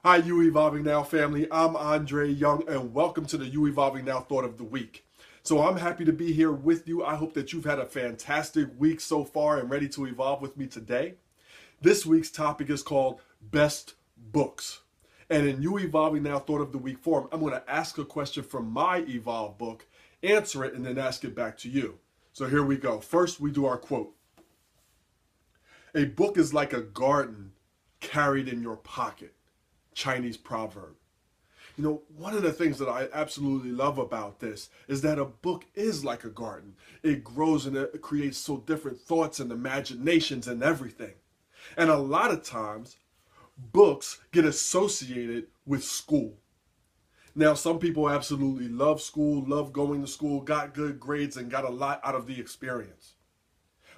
Hi, You Evolving Now family. I'm Andre Young, and welcome to the You Evolving Now Thought of the Week. So I'm happy to be here with you. I hope that you've had a fantastic week so far and ready to evolve with me today. This week's topic is called Best Books. And in You Evolving Now Thought of the Week form, I'm going to ask a question from my Evolve book, answer it, and then ask it back to you. So here we go. First, we do our quote. A book is like a garden carried in your pocket. Chinese proverb. One of the things that I absolutely love about this is that a book is like a garden. It grows and it creates so different thoughts and imaginations and everything. And a lot of times, books get associated with school. Now, some people absolutely love school, love going to school, got good grades, and got a lot out of the experience.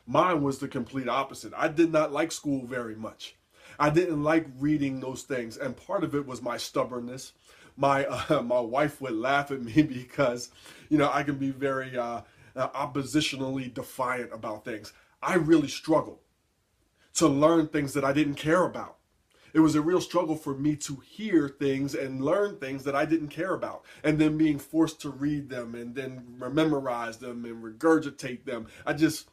Mine was the complete opposite. I did not like school very much. I didn't like reading those things, and part of it was my stubbornness. My wife would laugh at me because, I can be very oppositionally defiant about things. I really struggled to learn things that I didn't care about. It was a real struggle for me to hear things and learn things that I didn't care about, and then being forced to read them and then memorize them and regurgitate them. I just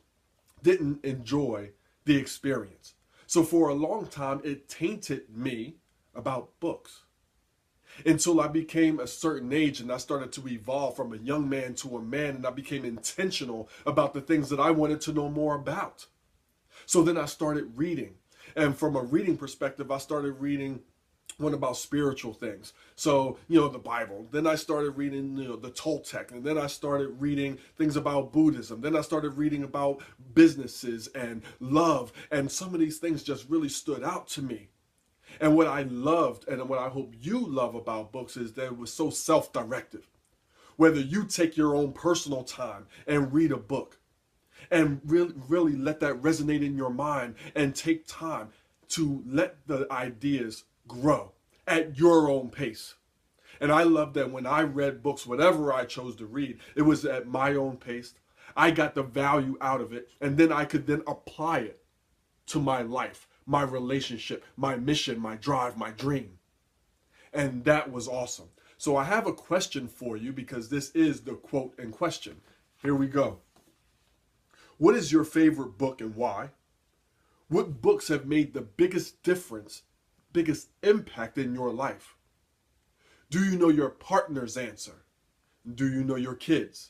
didn't enjoy the experience. So for a long time, it tainted me about books until I became a certain age and I started to evolve from a young man to a man, and I became intentional about the things that I wanted to know more about. So then I started reading. And from a reading perspective, I started reading one about spiritual things. So, the Bible. Then I started reading, the Toltec. And then I started reading things about Buddhism. Then I started reading about businesses and love. And some of these things just really stood out to me. And what I loved and what I hope you love about books is that it was so self-directive. Whether you take your own personal time and read a book and really let that resonate in your mind and take time to let the ideas grow at your own pace. And I love that when I read books, whatever I chose to read, it was at my own pace. I got the value out of it, and then I could then apply it to my life, my relationship, my mission, my drive, my dream. And that was awesome. So I have a question for you because this is the quote in question. Here we go. What is your favorite book and why? What books have made the biggest difference, biggest impact in your life? Do you know your partner's answer? Do you know your kids?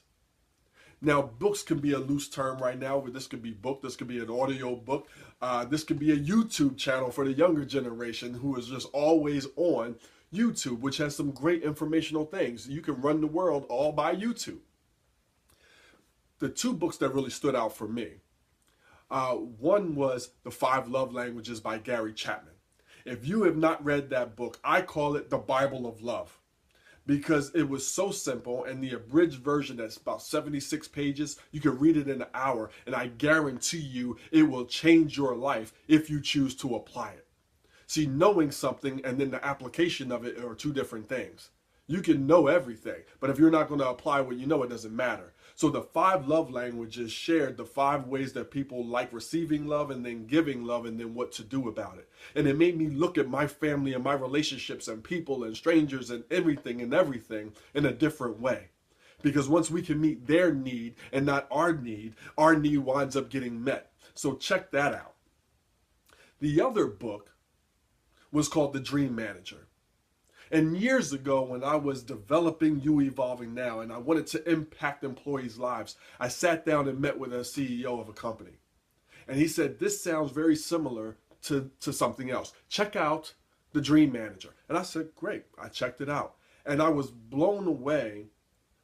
Now, books can be a loose term right now. This could be book, this could be an audio book, this could be a YouTube channel for the younger generation who is just always on YouTube, which has some great informational things. You can run the world all by YouTube. The two books that really stood out for me, one was The Five Love Languages by Gary Chapman. If you have not read that book, I call it the Bible of Love because it was so simple, and the abridged version that's about 76 pages, you can read it in an hour, and I guarantee you it will change your life if you choose to apply it. See, knowing something and then the application of it are two different things. You can know everything, but if you're not going to apply what you know, it doesn't matter. So the five love languages shared the five ways that people like receiving love and then giving love and then what to do about it. And it made me look at my family and my relationships and people and strangers and everything in a different way. Because once we can meet their need and not our need winds up getting met. So check that out. The other book was called The Dream Manager. And years ago, when I was developing You Evolving Now and I wanted to impact employees' lives, I sat down and met with a CEO of a company. And he said, this sounds very similar to something else. Check out The Dream Manager. And I said, great. I checked it out. And I was blown away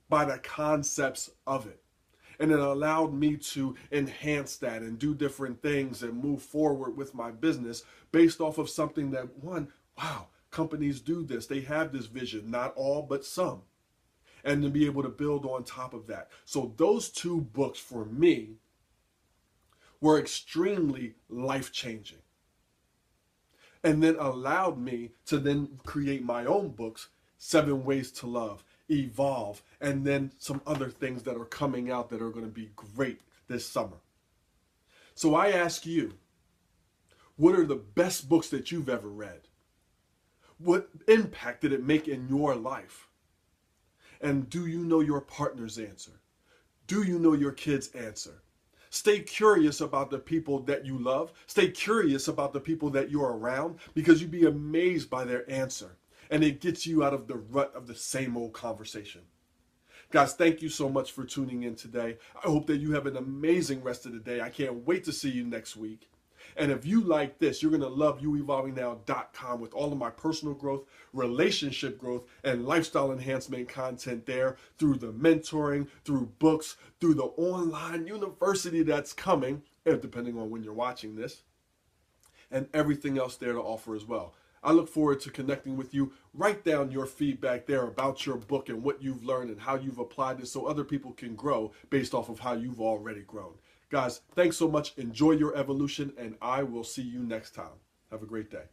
by the concepts of it. And it allowed me to enhance that and do different things and move forward with my business based off of something that, wow, companies do this. They have this vision, not all, but some. And to be able to build on top of that. So those two books for me were extremely life-changing. And then allowed me to then create my own books, 7 Ways to Love, Evolve, and then some other things that are coming out that are going to be great this summer. So I ask you, what are the best books that you've ever read? What impact did it make in your life? And do you know your partner's answer? Do you know your kid's answer? Stay curious about the people that you love. Stay curious about the people that you're around, because you'd be amazed by their answer. And it gets you out of the rut of the same old conversation. Guys, thank you so much for tuning in today. I hope that you have an amazing rest of the day. I can't wait to see you next week. And if you like this, you're going to love youevolvingnow.com with all of my personal growth, relationship growth, and lifestyle enhancement content there, through the mentoring, through books, through the online university that's coming, depending on when you're watching this, and everything else there to offer as well. I look forward to connecting with you. Write down your feedback there about your book and what you've learned and how you've applied it, so other people can grow based off of how you've already grown. Guys, thanks so much. Enjoy your evolution, and I will see you next time. Have a great day.